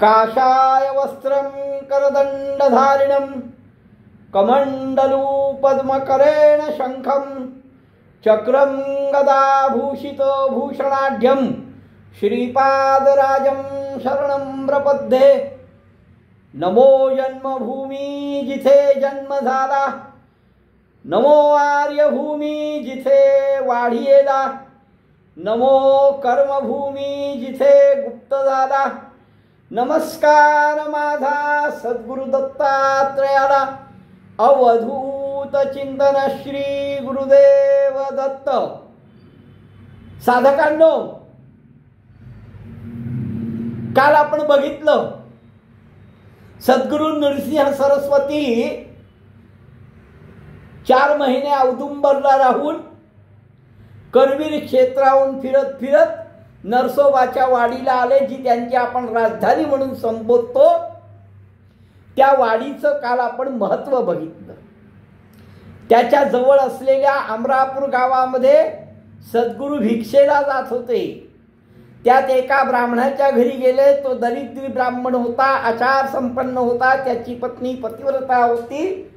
काषाय वस्त्रं करदण्डधारिणं कमण्डलूपद्मकरेण शङ्खं चक्रं गदाभूषितो भूषणाढ्यं श्रीपादराजं शरणं प्रपद्ये। नमो जन्मभूमी जिथे जन्म झाला, नमो आर्यभूमी जिथे वाढियेला, नमो कर्मभूमी जिथे गुप्त झाला। नमस्कार माझा सद्गुरु दत्तात्रयाला, अवधूत चिंतन श्री गुरुदेव दत्त। साधकांनो, काल आपण बघितलं सद्गुरु नृसिंह सरस्वती 4 महिने औदुंबरला राहून करवीर क्षेत्राहून फिरत फिरत नरसोबाच्या वाडीला आले, जी त्यांची आपण राजधानी म्हणून संबोधतो। त्या वाडीचं काल आपण महत्त्व बघितलं। त्याच्या जवळ असलेल्या अमरापूर गावामध्ये सद्गुरु भिक्षेला जात होते। त्यात एका ब्राह्मणाच्या घरी गेले। तो दरिद्री ब्राह्मण होता, आचार संपन्न होता, त्याची पत्नी पतिव्रता होती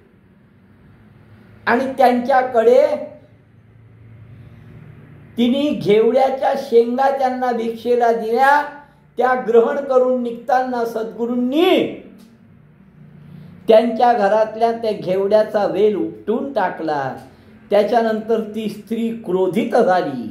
आणि त्यांच्याकडे तिने घेवड्याच्या शेंगा त्यांना भिक्षेला दिल्या। त्या ग्रहण करून निघताना सद्गुरूंनी त्यांच्या घरातल्या त्या घेवड्याचा वेल उपटून टाकला। त्याच्यानंतर ती स्त्री क्रोधित झाली,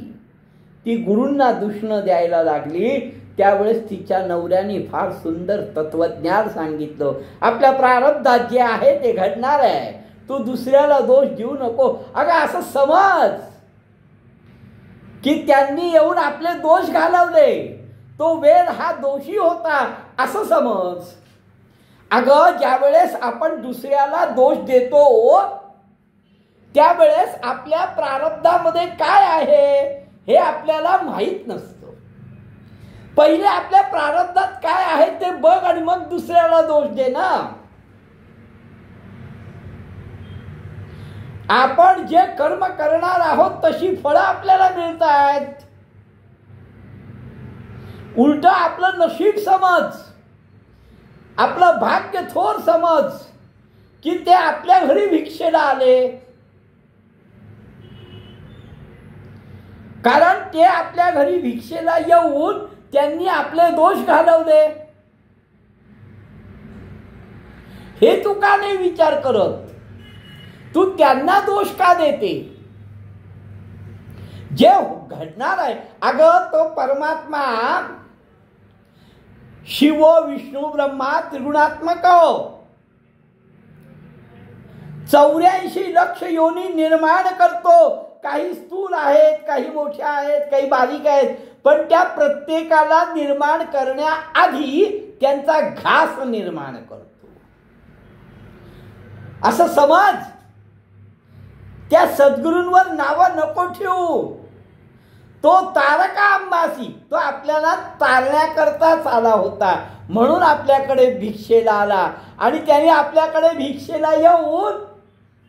ती गुरूंना दूषण द्यायला लागली। त्यावेळेस तिच्या नवऱ्याने फार सुंदर तत्वज्ञान सांगितलं, आपल्या प्रारब्धात जे आहे ते घडणार आहे, तू दुसऱ्याला दोष देऊ नको। अगं असं समज की त्यांनी येऊन आपले दोष घालवले, तो वेळ हा दोषी होता असं समज। अगं ज्यावेळेस आपण दुसऱ्याला दोष देतो त्यावेळेस आपल्या प्रारब्धामध्ये काय आहे हे आपल्याला माहीत नसतं। पहिले आपल्या प्रारब्धात काय आहे ते बघ आणि मग दुसऱ्याला दोष दे ना। आपण जे कर्म करणार आहोत तशी फळं आपल्याला मिळतात। उलट आपलं नशीब समज, आपलं भाग्य थोर समज की ते आपल्या घरी भिक्षेला आले, कारण ते आपल्या घरी भिक्षेला येऊन त्यांनी आपले दोष घालवले। हे तू का नाही विचार करत? तू त्यांना दोष का देते? जे घडणार आहे, अगं तो परमात्मा शिव विष्णू ब्रह्मा त्रिगुणात्मक 84 लक्ष योनी निर्माण करतो। काही स्थूल आहेत, काही मोठ्या आहेत, काही बारीक आहेत, पण त्या प्रत्येकाला निर्माण करण्याआधी त्यांचा घास निर्माण करतो असं समज। त्या सद्गुरूंवर नावं नको ठेवू। तो तारका अंबासी, तो आपल्याला तारण्याकरताच आला होता, म्हणून आपल्याकडे भिक्षेला आला आणि त्याने आपल्याकडे भिक्षेला येऊन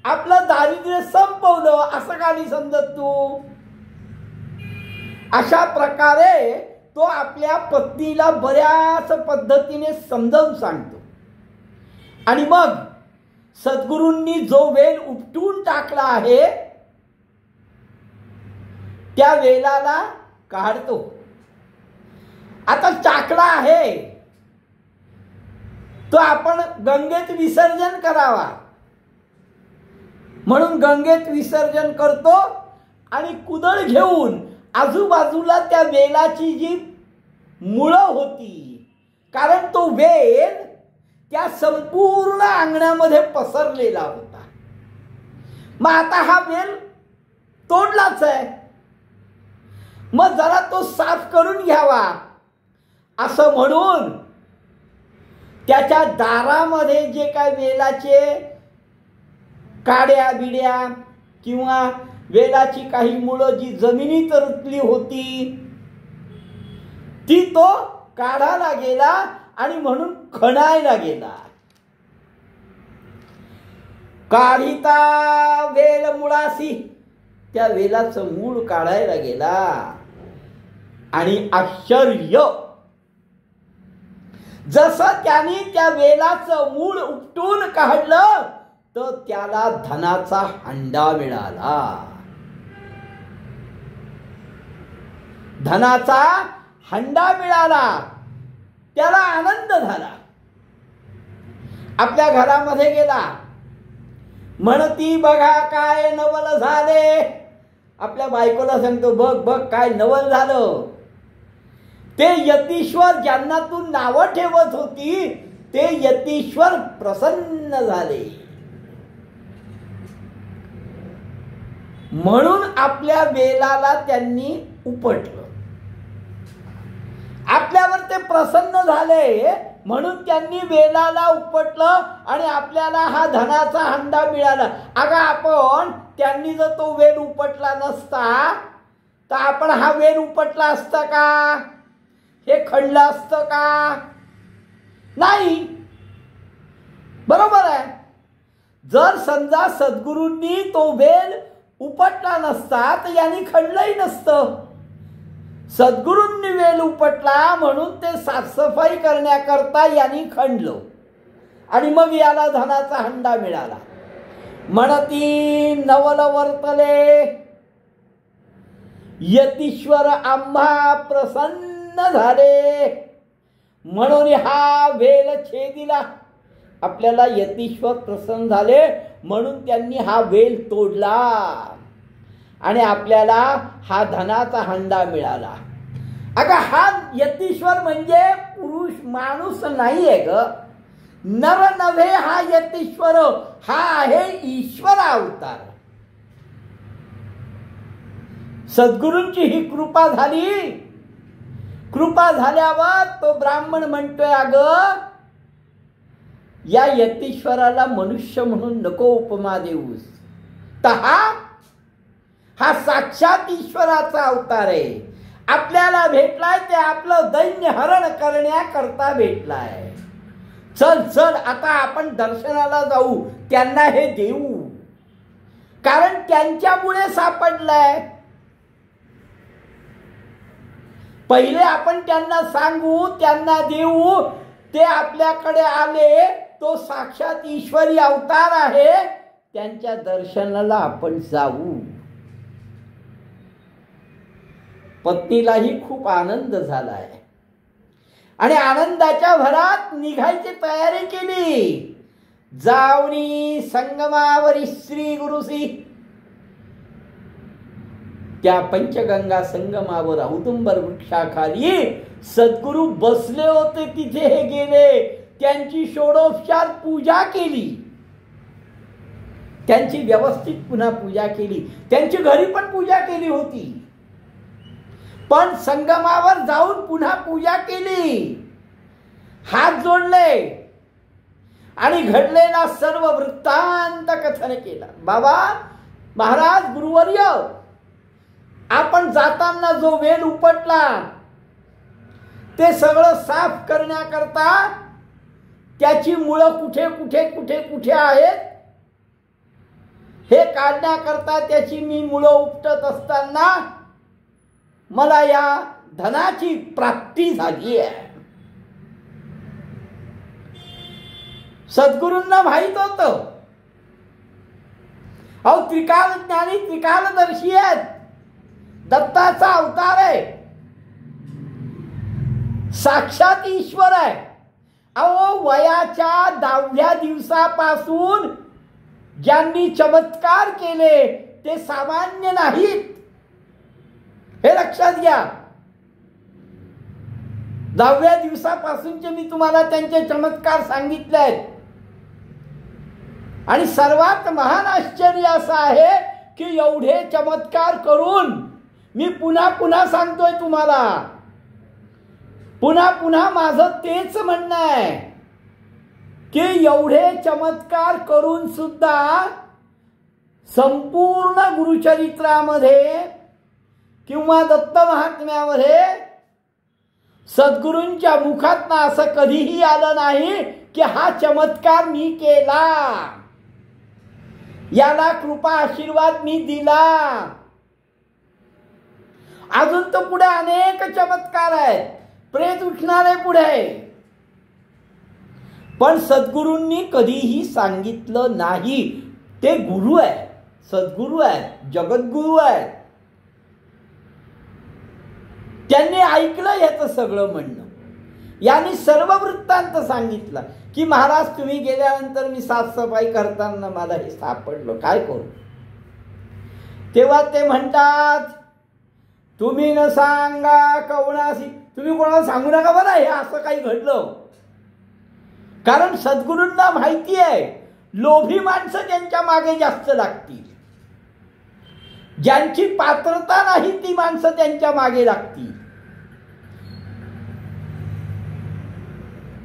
आपलं दारिद्र्य संपवलं असं का नाही समजत तू? अशा प्रकारे तो आपल्या पत्नीला बऱ्याच पद्धतीने समजावून सांगतो आणि मग सद्गुरूंनी जो वेल उपटून टाकला आहे त्या वेलाला काढतो। आता चाकडा आहे तो आपण गंगेत विसर्जन करावा म्हणून गंगेत विसर्जन करतो आणि कुदळ घेऊन आजूबाजूला त्या वेलाची जी मुळं होती, कारण तो वेल त्या संपूर्ण अंगणामध्ये पसरलेला होता, मग आता हा वेल तोडलाच आहे, मग जरा तो साफ करून घ्यावा असं म्हणून त्याच्या दारामध्ये जे काय वेलाचे काड्या बिड्या किंवा वेलाची काही मुळं जी जमिनीत रुतली होती ती तो काढायला गेला आणि म्हणून खणायला गेला। काढिता वेल मुळासी, त्या वेलाचं मूळ काढायला गेला आणि आश्चर्य, जसं त्यांनी त्या वेलाचं मूळ उपटून काढलं तर त्याला धनाचा हंडा मिळाला. धनाचा हंडा मिळाला, त्याला आनंद झाला. आपल्या घरामध्ये गेला, म्हणती बघा काय नवल झाले. आपल्या बायकोला सांगतो बघ बघ काय नवल झालं. ते यतीश्वर ज्यांना तू नावं ठेवत होती ते यतीश्वर प्रसन्न झाले. म्हणून आपल्या वेलाला त्यांनी उपटलं. आपल्यावर ते प्रसन्न झाले म्हणून त्यांनी वेलाला उपटलं आणि आपल्याला हा धनाचा हंडा मिळाला. अगं आपण त्यांनी जर तो वेल उपटला नसता तर आपण हा वेल उपटला असता का? हे खणलं असतं का? नाही. बरोबर आहे. जर समजा सद्गुरूंनी तो वेल उपटला नसता तर यांनी खणलंही नसतं. सद्गुरूंनी वेल उपटला म्हणून ते साफसफाई करण्याकरता यांनी खणलं आणि मग याला धनाचा हंडा मिळाला. म्हणती नवल वर्तले यतीश्वर आम्हा प्रसन्न झाले. म्हणून हा वेल छेदिला. आपल्याला यतीश्वर प्रसन्न झाले म्हणून त्यांनी हा वेल तोडला आणि आपल्याला हा धनाचा हंडा मिळाला. अगं हा यतीश्वर म्हणजे पुरुष माणूस नाहीये ग. नर नव्हे हा यतीश्वर, हा आहे ईश्वर अवतार. सद्गुरूंची ही कृपा झाली. कृपा झाल्यावर तो ब्राह्मण म्हणतोय अगं या यतीश्वराला मनुष्य म्हणून नको उपमा देऊस. तर हा साक्षात ईश्वराचा अवतार आहे. आपल्याला भेटलाय ते आपलं दैन्य हरण करण्याकरता भेटलाय. चल चल आता आपण दर्शनाला जाऊ, त्यांना हे देऊ, कारण त्यांच्यामुळे सापडलाय. पहिले आपण त्यांना सांगू, त्यांना देऊ, ते आपल्याकडे आले. तो साक्षात ईश्वरी अवतार आहे, त्यांच्या दर्शनाला आपण जाऊ. पत्नीलाही खूप आनंद झालाय आणि आनंदाच्या भरात निघायची तयारी केली. जावनी संगमावरी श्री गुरुसी, त्या पंचगंगा संगमावर औदुंबर वृक्षाखाली सद्गुरु बसले होते. तिथे हे गेले, त्यांची षोडोपचार पूजा केली, त्यांची व्यवस्थित पुन्हा पूजा केली. त्यांची घरी पण पूजा केली होती, पण संगमावर जाऊन पुन्हा पूजा केली. हात जोडले आणि घडलेला सर्व वृत्तांत कथन केला. बाबा महाराज गुरुवर्य, आपण जाताना जो वेल उपटला ते सगळं साफ करण्याकरता त्याची मुळं कुठे कुठे कुठे कुठे आहेत हे काढण्याकरता त्याची मी मुळं उपटत असताना मला या धनाची प्राप्ती झाली आहे. सद्गुरूंना माहित होतं. अहो त्रिकाल ज्ञानी त्रिकालदर्शी आहेत, दत्ताचा अवतार आहे, साक्षात ईश्वर आहे. अहो वयाच्या 10व्या दिवसापासून ज्यांनी चमत्कार केले ते सामान्य नाहीत, हे लक्षात घ्या. 10व्या दिवसापासूनचे मी तुम्हाला त्यांचे चमत्कार सांगितले आहेत. आणि सर्वात महान आश्चर्य असं आहे की एवढे चमत्कार करून मी पुन्हा पुन्हा सांगतोय तुम्हाला, पुन्हा पुन्हा माझं तेच म्हणणं आहे की एवढे चमत्कार करून सुद्धा संपूर्ण गुरुचरित्रामध्ये किंवा दत्त महात्म्यामध्ये सद्गुरूंच्या मुखातनं असं कधीही आलं नाही की हा चमत्कार मी केला, याला कृपा आशीर्वाद मी दिला. अजून तर पुढे अनेक चमत्कार आहेत. प्रेत उठणारे पुढे, पण सद्गुरूंनी कधीही सांगितलं नाही. ते गुरु आहेत, सद्गुरू आहेत, जगद्गुरू आहेत. त्यांनी ऐकलं याचं सगळं म्हणणं. यांनी सर्व वृत्तांत सांगितला की महाराज तुम्ही गेल्यानंतर मी साफसफाई करताना मला हे सापडलं, काय करू. तेव्हा ते म्हणतात तुम्ही न सांगा कवणासी, तुम्ही कोणाला सांगू नका बरं हे असं काही घडलं. कारण सद्गुरूंना माहिती आहे लोभी माणसं त्यांच्या मागे जास्त लागतील, ज्यांची पात्रता नाही ती माणसं त्यांच्या मागे लागतील.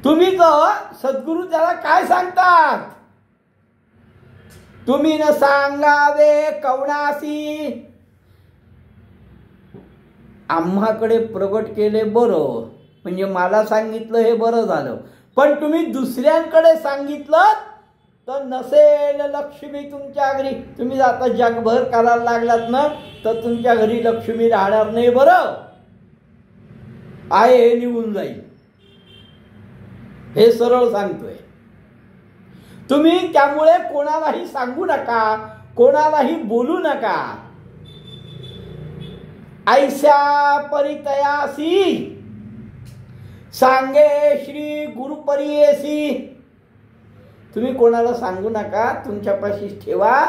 तुम्ही जर सद्गुरू त्याला काय सांगतात, तुम्ही न सांगावे कवणासी, आम्हाकडे प्रगट केले बरं, म्हणजे मला सांगितलं हे बरं झालं. पण तुम्ही दुसऱ्यांकडे सांगितलं तर नसेल लक्ष्मी तुमच्या घरी. तुम्ही आता जगभर करायला लागलात ना तर तुमच्या घरी लक्ष्मी राहणार नाही बरं, आहे हे निघून जाईल. हे सरळ सांगतोय. तुम्ही त्यामुळे कोणालाही सांगू नका, कोणालाही बोलू नका. ऐसा परितयासी सांगे श्री गुरुपरियेसी. तुम्ही कोणाला सांगू नका, तुमच्यापाशीच ठेवा.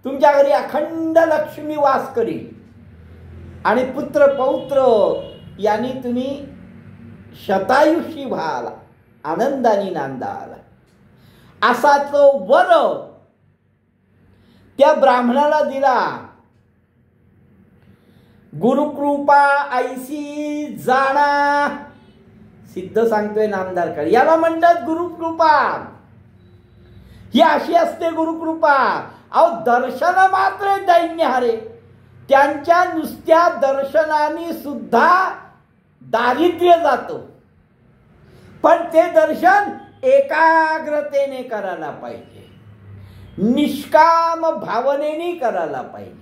तुमच्या घरी अखंड लक्ष्मी वास करील आणि पुत्र पौत्र यांनी तुम्ही शतायुषी व्हाल, आनंदाने नांदाल. असा तो वर त्या ब्राह्मणाला दिला. गुरुकृपा ऐसी जाणा, सिद्ध सांगतोय नामधारकर. याला म्हणतात गुरुकृपा. ही अशी असते गुरुकृपा. अहो दर्शन मात्र दैन्य हरे. त्यांच्या नुसत्या दर्शनाने सुद्धा दारिद्र्य जातं. पण ते दर्शन एकाग्रतेने करायला पाहिजे, निष्काम भावनेने करायला पाहिजे.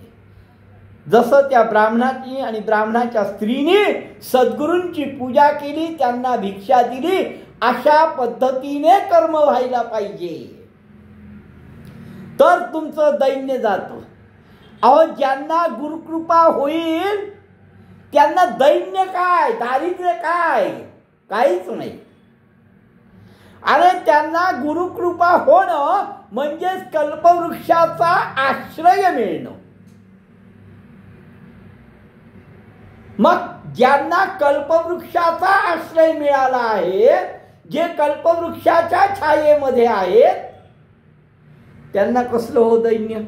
जसं त्या ब्राह्मणाची आणि ब्राह्मणाच्या स्त्रीने सद्गुरूंची पूजा केली, त्यांना भिक्षा दिली, अशा पद्धतीने कर्म व्हायला पाहिजे, तर तुमचं दैन्य जातं. अहो ज्यांना गुरुकृपा होईल त्यांना दैन्य काय, दारिद्र्य काय, काहीच नाही. अरे त्यांना गुरुकृपा होणं म्हणजेच कल्पवृक्षाचा आश्रय मिळणं. मग ज्यांना कल्पवृक्षाचा आश्रय मिळाला आहे, जे कल्पवृक्षाच्या छायेमध्ये आहेत, त्यांना कसलं हो दैन्य.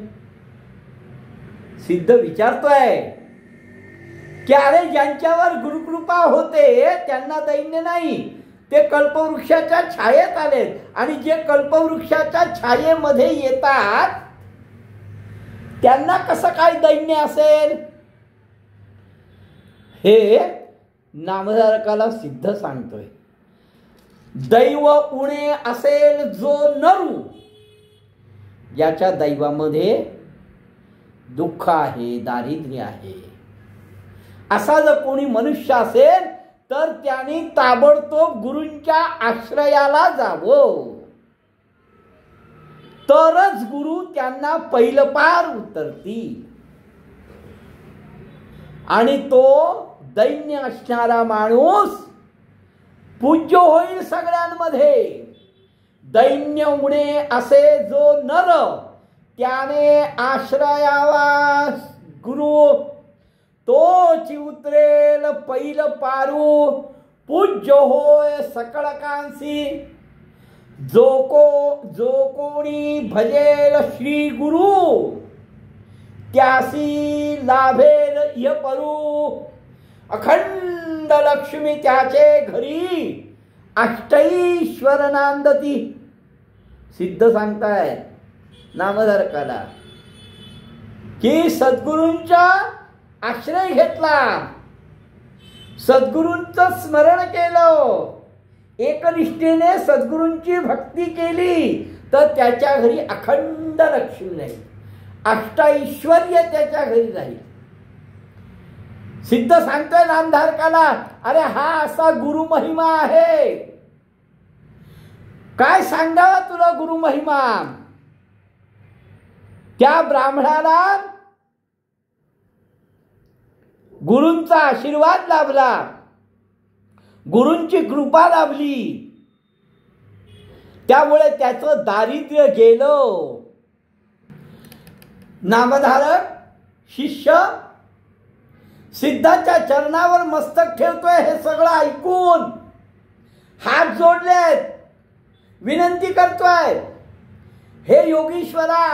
सिद्ध विचारतोय की अरे ज्यांच्यावर गुरुकृपा होते त्यांना दैन्य नाही, ते कल्पवृक्षाच्या छायेत आलेत. आणि जे कल्पवृक्षाच्या छायेमध्ये येतात त्यांना कसं काय दैन्य असेल. हे नामधारकाला सिद्ध सांगतोय. दैव उणे असेल जो नरू, याच्या दैवामध्ये दुःख आहे, दारिद्र्य आहे. असा जर कोणी मनुष्य असेल तर त्याने ताबडतोब गुरूंच्या आश्रयाला जावं, तरच गुरु त्यांना पैलपार उतरतील. आणि तो दैन्य असणारा माणूस पूज्य होईल सगळ्यांमध्ये. दैन्य उणे असे जो नर, त्याने आश्रयावा गुरु, तोच उतरेल पैल पारू. पूज्य होय सकळ कांसी, जो कोणी भजेल श्री गुरु, त्यासी लाभेल य परू. अखंड लक्ष्मी त्याचे घरी अष्टैश्वर नांदती. सिद्ध सांगताय नामधारकाला की सद्गुरूंचा आश्रय घेतला, सद्गुरूंचं स्मरण केलं, एकनिष्ठेने सद्गुरूंची भक्ती केली, तर त्याच्या घरी अखंड लक्ष्मी राहील, अष्टैश्वर्य त्याच्या घरी राहील. सिद्ध सांगतोय नामधारकाला, अरे हा असा गुरु महिमा आहे. काय सांगावा तुला गुरु महिमा. त्या ब्राह्मणाला गुरूंचा आशीर्वाद लाभला, गुरूंची कृपा लाभली, त्यामुळे त्याचं दारिद्र्य गेलं. नामधारक शिष्य सिद्धाच्या चरणावर मस्तक ठेवतोय. हे सगळं ऐकून हात जोडलेत, विनंती करतोय, हे योगीश्वरा,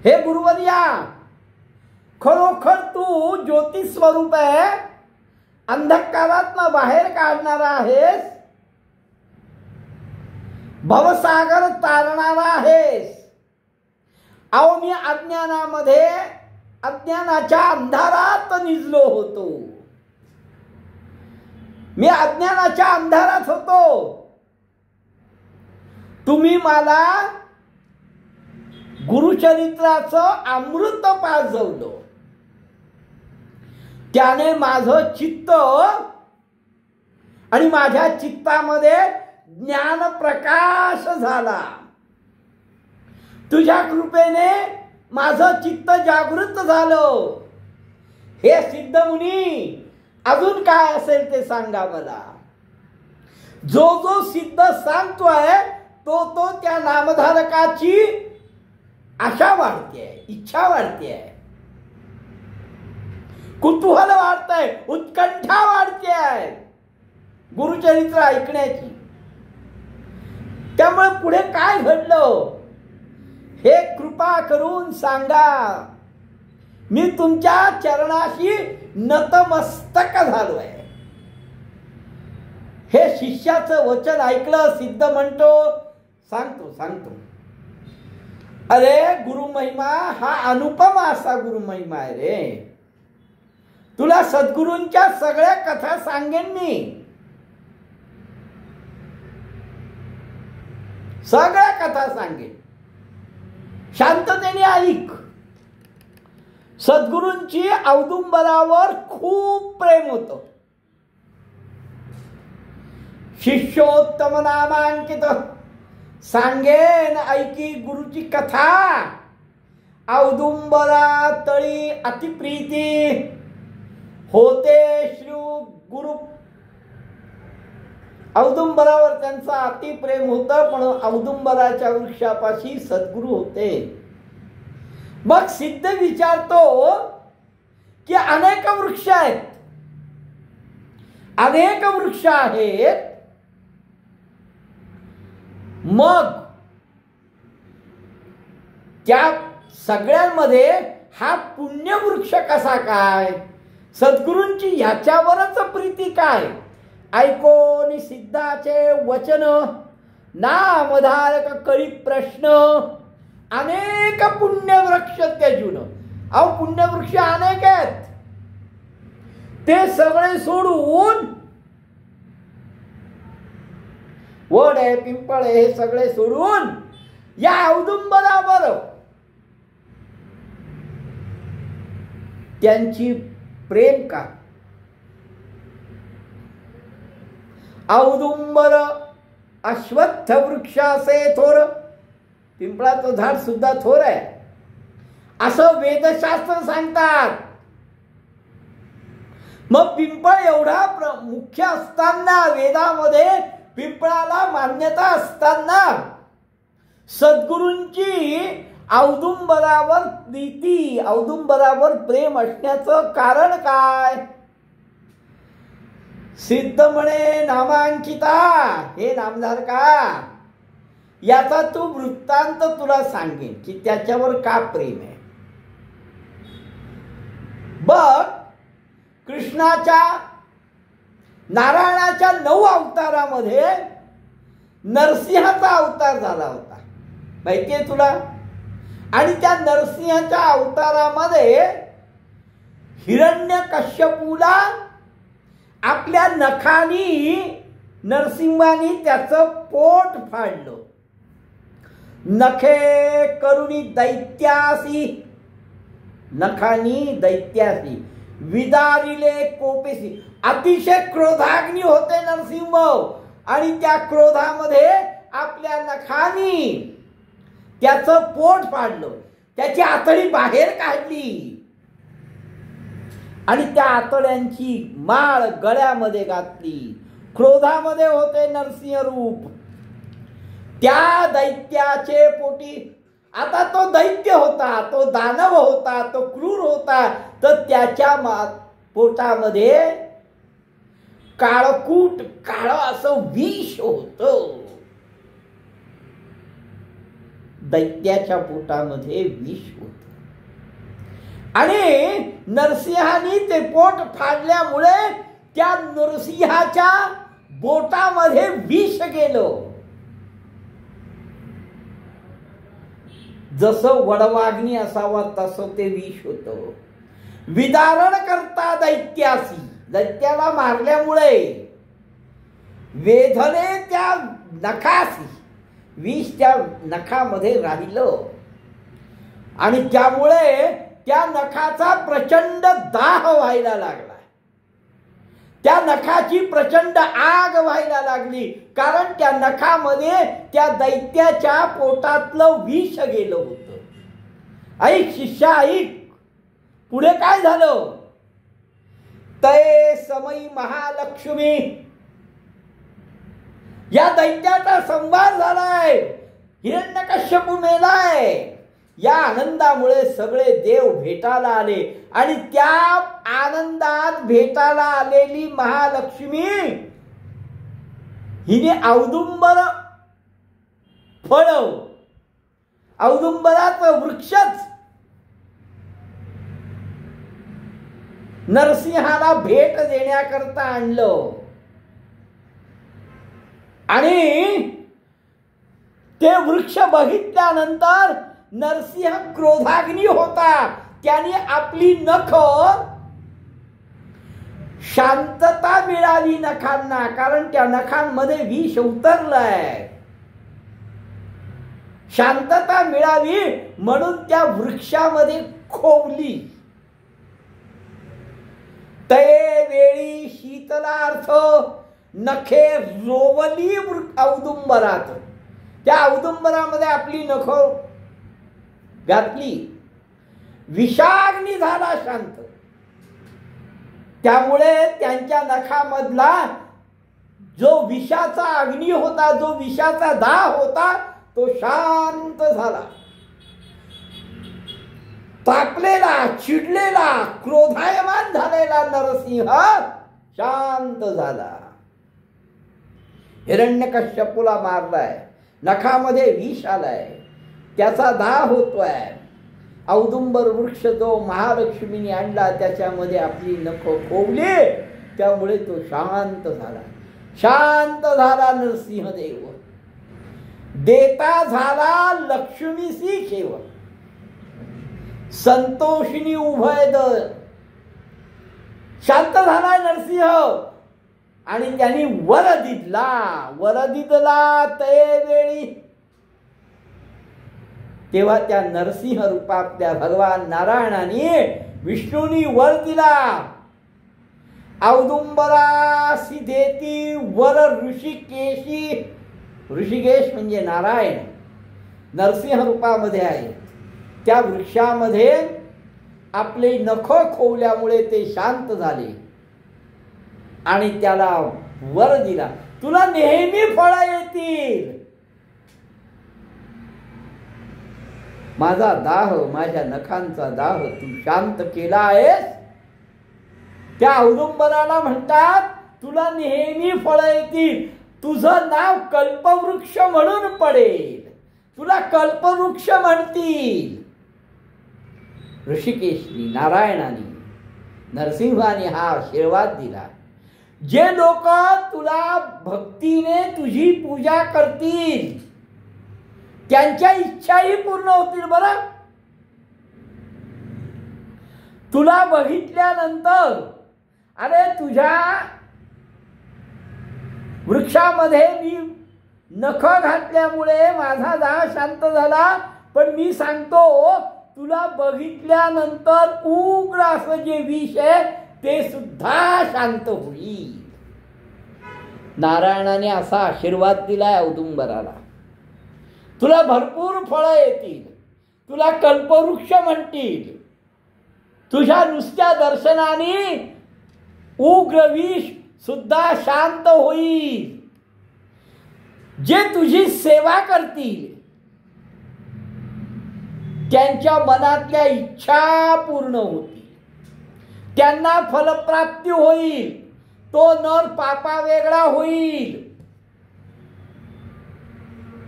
हे गुरुवर्या, खरोखर तू ज्योती स्वरूप आहे, अंधकारातनं बाहेर काढणारा आहेस, भवसागर तारणारा आहेस. अहो मी अज्ञानामध्ये, अज्ञानाच्या अंधारात निजलो होतो. मी अज्ञानाच्या अंधारात होतो. तुम्ही मला गुरुचरित्राचं अमृत पाजवलं. त्याने माझं चित्त आणि माझ्या चित्तामध्ये ज्ञान प्रकाश झाला. तुझ्या कृपेने माझं चित्त जागृत झालं. हे सिद्ध मुनी, अजून काय असेल ते सांगा मला. जो जो सिद्ध सांगतोय तो तो त्या नामधारकाची आशा वाढते, इच्छा वाढते, कुतूहल वाढतंय, उत्कंठा वाढते गुरुचरित्र ऐकण्याची. त्यामुळे पुढे काय घडलं हे कृपा करून सांगा. मी तुमच्या चरणाशी नतमस्तक झालोय. हे शिष्याचं वचन ऐकलं. सिद्ध म्हणतो, सांगतो. अरे गुरु महिमा हा अनुपम असा गुरु महिमा आहे रे. तुला सद्गुरूंच्या सगळ्या कथा सांगेन मी, सगळ्या कथा सांगेन. शांततेने ऐक. सद्गुरूंची औदुंबरावर खूप प्रेम होतं. शिष्योत्तम नामांकित सांगेन ऐकी गुरुची कथा. औदुंबरा तळी अतिप्रीती होते श्री गुरु. औदुंबरावर त्यांचं अतिप्रेम होतं, पण औदुंबराच्या वृक्षापाशी सद्गुरू होते. मग सिद्ध विचारतो की अनेक वृक्ष आहेत, अनेक वृक्ष आहेत, मग त्या सगळ्यांमध्ये हा पुण्यवृक्ष कसा काय? सद्गुरूंची ह्याच्यावरच प्रीती काय? ऐकोनी सिद्धाचे वचन नामधारक करी प्रश्न अनेक पुण्यवृक्ष त्यजून. अहो पुण्यवृक्ष अनेक आहेत, ते सगळे सोडून, वड आहे, पिंपळ आहे, हे सगळे सोडून या औदुंबरावर त्यांची प्रेम का? औदुंबर अश्वत्थ वृक्षाचे थोर, पिंपळाचं झाड सुद्धा थोर आहे असं वेदशास्त्र सांगतात. मग पिंपळ एवढा मुख्य असताना, वेदामध्ये पिंपळाला मान्यता असताना, सद्गुरूंची औदुंबरावर प्रीती, औदुंबरावर प्रेम असण्याचं कारण काय? सिद्ध म्हणे नामांकिता, हे नामधारका, याचा तू वृत्तांत तुला सांगेन की त्याच्यावर का प्रेम आहे. बघ, कृष्णाच्या, नारायणाच्या 9 अवतारामध्ये नरसिंहाचा अवतार झाला होता, माहितीये तुला? आणि त्या नरसिंहाच्या अवतारामध्ये हिरण्यकश्यपूला आपल्या नखानी नरसिंहानी त्याचं पोट फाडलं. नखे करुणी दैत्यासी, नखानी दैत्यासी विदारिले कोपेसी. अतिशय क्रोधाग्नी होते नरसिंह, आणि त्या क्रोधामध्ये आपल्या नखानी त्याचं पोट फाडलं, त्याची आतडी बाहेर काढली आणि त्या आतड्यांची माळ गळ्यामध्ये घातली. क्रोधामध्ये होते नरसिंह रूप. त्या दैत्याचे पोटी, आता तो दैत्य होता, तो दानव होता, तो क्रूर होता, तर त्याच्या पोटामध्ये काळकूट काळ असं विष होतं. दैत्याच्या पोटामध्ये विष होत आणि नरसिंहाने ते पोट फाडल्यामुळे त्या नरसिंहाच्या बोटामध्ये विष गेलं. जसं वडवाग्नी असावा तसं ते विष होतं. विदारण करता दैत्यासी, दैत्याला मारल्यामुळे वेधले त्या नखासी, विष त्या नखामध्ये राहिलं आणि त्यामुळे त्या नखाचा प्रचंड दाह व्हायला लागला. त्या नखाची प्रचंड आग व्हायला लागली, कारण त्या नखामध्ये त्या दैत्याच्या पोटातलं विष गेलं होतं. ऐक शिष्या ऐक, पुढे काय झालं. तय समयी महालक्ष्मी, या दैत्याचा संवार झालाय, हिरण्यकश्यपू मेलाय. या आनंदामुळे सगळे देव भेटायला आले आणि त्या आनंदात भेटायला आलेली महालक्ष्मी हिने औदुंबर फळ, औदुंबराचं वृक्षच नरसिंहाला भेट देण्याकरता आणलं आणि ते वृक्ष बघितल्यानंतर नरसिंह क्रोधाग्नी होता. त्याने आपली नख, शांतता मिळाली नखांना, कारण त्या नखांमध्ये विष उतरलंय. शांतता मिळावी म्हणून त्या वृक्षामध्ये खोवली. तये वेळी शीतलार्थ नखे रोवली औदुंबरात, त्या औदुंबरामध्ये आपली नख घातली. विषाग्नी झाला शांत. त्यामुळे त्यांच्या नखामधला जो विषाचा अग्नी होता, जो विषाचा दाह होता, तो शांत झाला. तापलेला, चिडलेला, क्रोधायमान झालेला नरसिंह शांत झाला. हिरण्यकश्यपूला मारलाय, नखामध्ये विष आलाय, त्याचा दाह होतोय. औदुंबर वृक्ष जो महालक्ष्मीने आणला त्याच्यामध्ये आपली नख खोवली, त्यामुळे तो शांत झाला. शांत झाला नरसिंहदेव. देता झाला लक्ष्मीसी खेव, संतोषिनी उभयद. शांत झाला नरसिंह आणि त्यांनी वर दिदला ते वेळी. तेव्हा त्या नरसिंह रूपातल्या भगवान नारायणाने विष्णूनी वर दिला. औदुंबरासी देती वर ऋषिकेशी, ऋषिकेश म्हणजे नारायण नरसिंह रूपामध्ये आहे. त्या वृक्षामध्ये आपले नख खोवल्यामुळे ते शांत झाले आणि त्याला वर दिला, तुला नेहमी फळं येतील. माझा दाह, माझ्या नखांचा दाह तू शांत केला आहेस. त्या औदुंबराला म्हणतात तुला नेहमी फळं येतील. तुझं नाव कल्पवृक्ष म्हणून पडेल, तुला कल्पवृक्ष म्हणतील. ऋषिकेशनी, नारायणाने, नरसिंहाने हा आशीर्वाद दिला. जे लोक तुला भक्तीने तुझी पूजा करतील त्यांच्या इच्छाही पूर्ण होतील. बरं, तुला बघितल्यानंतर, अरे तुझ्या वृक्षामध्ये मी नख घातल्यामुळे माझा दाह शांत झाला, पण मी सांगतो तुला बघितल्यानंतर उग्र असं जे विष आहे ते सुद्धा शांत होईल. नारायणाने असा आशीर्वाद दिलाय औदुंबराला, तुला भरपूर फळं येतील, तुला कल्पवृक्ष म्हणतील, तुझ्या नुसत्या दर्शनाने उग्र विष सुद्धा शांत होईल, जे तुझी सेवा करतील त्यांच्या मनातल्या इच्छा पूर्ण होतील, त्यांना फलप्राप्ती होईल, तो नर पापा वेगळा होईल.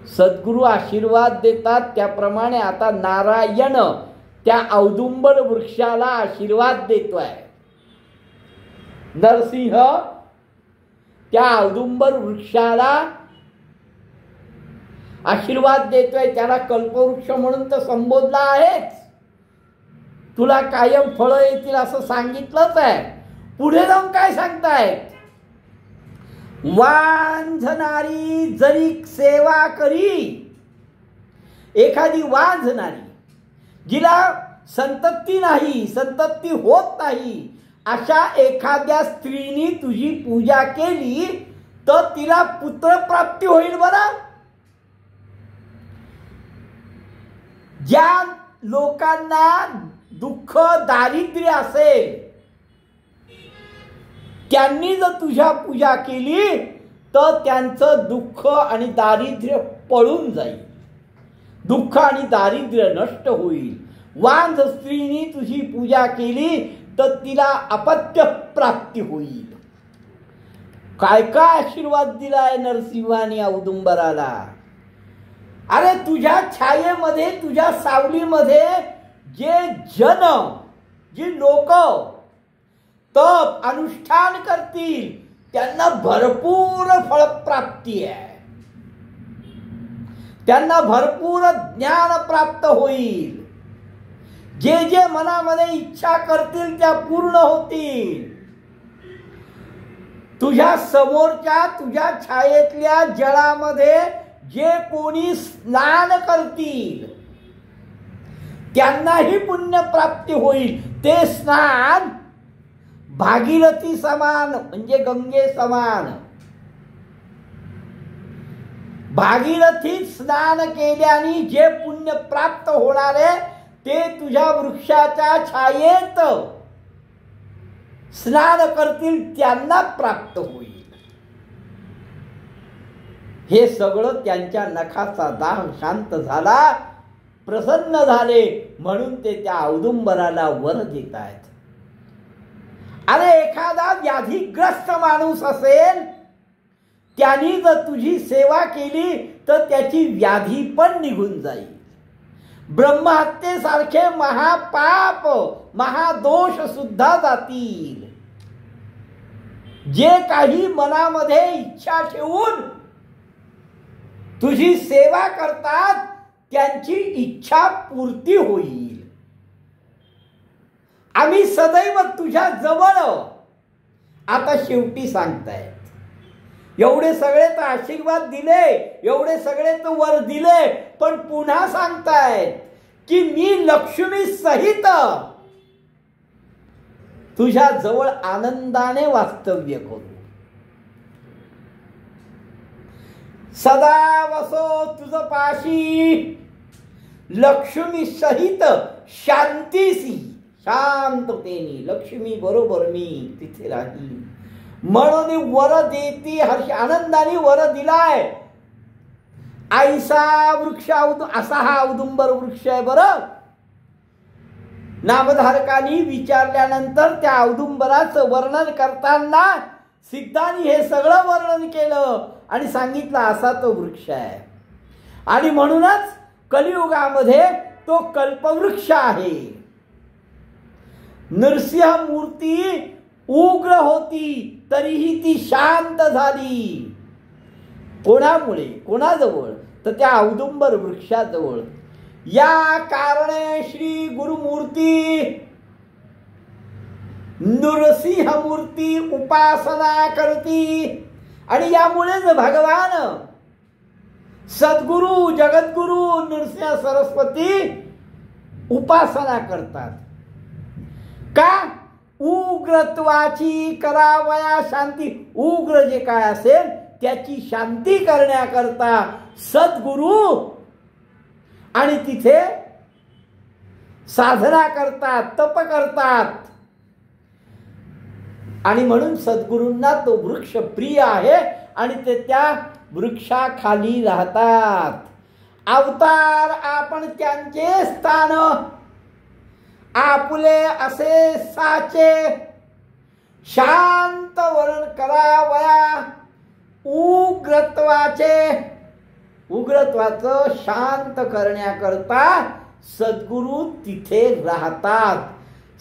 सद्गुरु आशीर्वाद देतात त्याप्रमाणे आता नारायण त्या औदुंबर वृक्षाला आशीर्वाद देतोय. नरसिंह त्या औदुंबर वृक्षाला आशीर्वाद देतोय, त्याला कल्पवृक्ष म्हणून तर संबोधला आहेच. तुला कायम फळं येतील असं सांगितलंच आहे. पुढे जाऊन काय सांगतायत? वांझणारी जरी सेवा करी, एखादी वांझणारी, जिला संतती नाही, संतती होत नाही, अशा एखाद्या स्त्रीनी तुझी पूजा केली तर तिला पुत्रप्राप्ती होईल. बरं, ज्या लोकांना दुःख दारिद्र्य असेल त्यांनी जर तुझ्या पूजा केली तर त्यांचं दुःख आणि दारिद्र्य पळून जाईल, दुःख आणि दारिद्र्य नष्ट होईल. वांझ स्त्रीनी तुझी पूजा केली तर तिला अपत्य प्राप्ती होईल. काय काय आशीर्वाद दिलाय नरसिंहाने औदुंबराला. अरे तुझ्या छायेमध्ये, तुझ्या सावलीमध्ये जे जन, जी लोक तप अनुष्ठान करतील त्यांना भरपूर फळप्राप्ती आहे, त्यांना भरपूर ज्ञान प्राप्त होईल. जे जे मनामध्ये इच्छा करतील त्या पूर्ण होतील. तुझ्या समोरच्या, तुझ्या छायेतल्या जळामध्ये जे कोणी स्नान करतील त्यांनाही पुण्य प्राप्ती होईल. ते स्नान भागीरथी समान, म्हणजे गंगे समान. भागीरथीत स्नान केल्याने जे पुण्य प्राप्त होणारे ते तुझ्या वृक्षाच्या छायेत स्नान करतील त्यांना प्राप्त होईल. हे सगळं त्यांच्या नखाचा दाह शांत झाला, प्रसन्न झाले, म्हणून ते त्या औदुंबराला वर देत आहेत. अरे एखादा व्याधीग्रस्त माणूस असेल, त्यांनी जर तुझी सेवा केली तर त्याची व्याधी पण निघून जाईल. ब्रह्महत्येसारखे महापाप, महादोष सुद्धा जातील. जे काही मनामध्ये इच्छा ठेवून तुझी सेवा करतात त्यांची इच्छा पूर्ती होईल. आम्ही सदैव तुझ्या जवळ. आता शेवटी सांगतायत, एवढे सगळे तर आशीर्वाद दिले, एवढे सगळे तर वर दिले, पण पुन्हा सांगतायत की मी लक्ष्मी सहित तुझ्या जवळ आनंदाने वास्तव्य करू. सदा वसो तुझ पाशी, लक्ष्मी सहित शांतीसी, शांततेने लक्ष्मी बरोबर मी तिथे राहील. म्हणून वर देती, हर्ष आनंदाने वर दिलाय. आईसा वृक्ष असा हा औदुंबर वृक्ष आहे. बरं, नामधारकांनी विचारल्यानंतर त्या औदुंबराचं वर्णन करताना सिद्धांनी हे सगळं वर्णन केलं आणि सांगितलं असा तो वृक्ष आहे. आणि म्हणूनच कलियुगामध्ये तो कल्पवृक्ष आहे. नरसिंह मूर्ती उग्र होती तरीही ती शांत झाली. कोणामुळे? कोणाजवळ? तर त्या औदुंबर वृक्षाजवळ. या कारणे श्री गुरुमूर्ती नरसिंह मूर्ती उपासना करती. आणि यामुळेच भगवान सद्गुरु जगद्गुरु नरसिंह सरस्वती उपासना करतात. का? उग्रत्वाची करावया शांती. उग्र जे काय असेल त्याची शांती करण्याकरता सद्गुरू आणि तिथे साधना करतात, तप करतात. आणि म्हणून सद्गुरूंना तो वृक्ष प्रिय आहे आणि ते त्या वृक्षाखाली राहतात. अवतार आपण त्यांचे स्थान आपुले असे साचे. शांत वरण करावया उग्रत्वाचं शांत करण्याकरता सद्गुरू तिथे राहतात.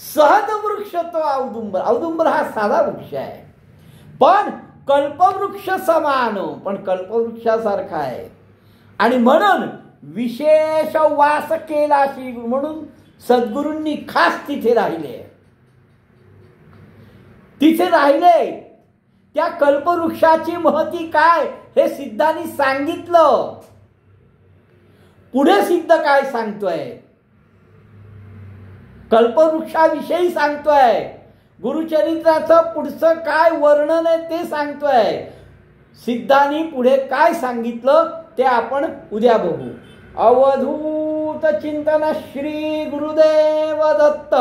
सहज वृक्ष तो औदुंबर. औदुंबर हा साधा वृक्ष आहे पण कल्पवृक्ष समान, पण कल्पवृक्षासारखा आहे. आणि म्हणून विशेष वास केला म्हणून सद्गुरूंनी खास तिथे राहिले. त्या कल्पवृक्षाची महती काय हे सिद्धांनी सांगितलं. पुढे सिद्ध काय सांगतोय, कल्पवृक्षाविषयी सांगतोय. गुरुचरित्राचं पुढचं काय वर्णन आहे ते सांगतोय. सिद्धांनी पुढे काय सांगितलं ते आपण उद्या बघू. अवधूत चिंतन श्री गुरुदेव दत्त.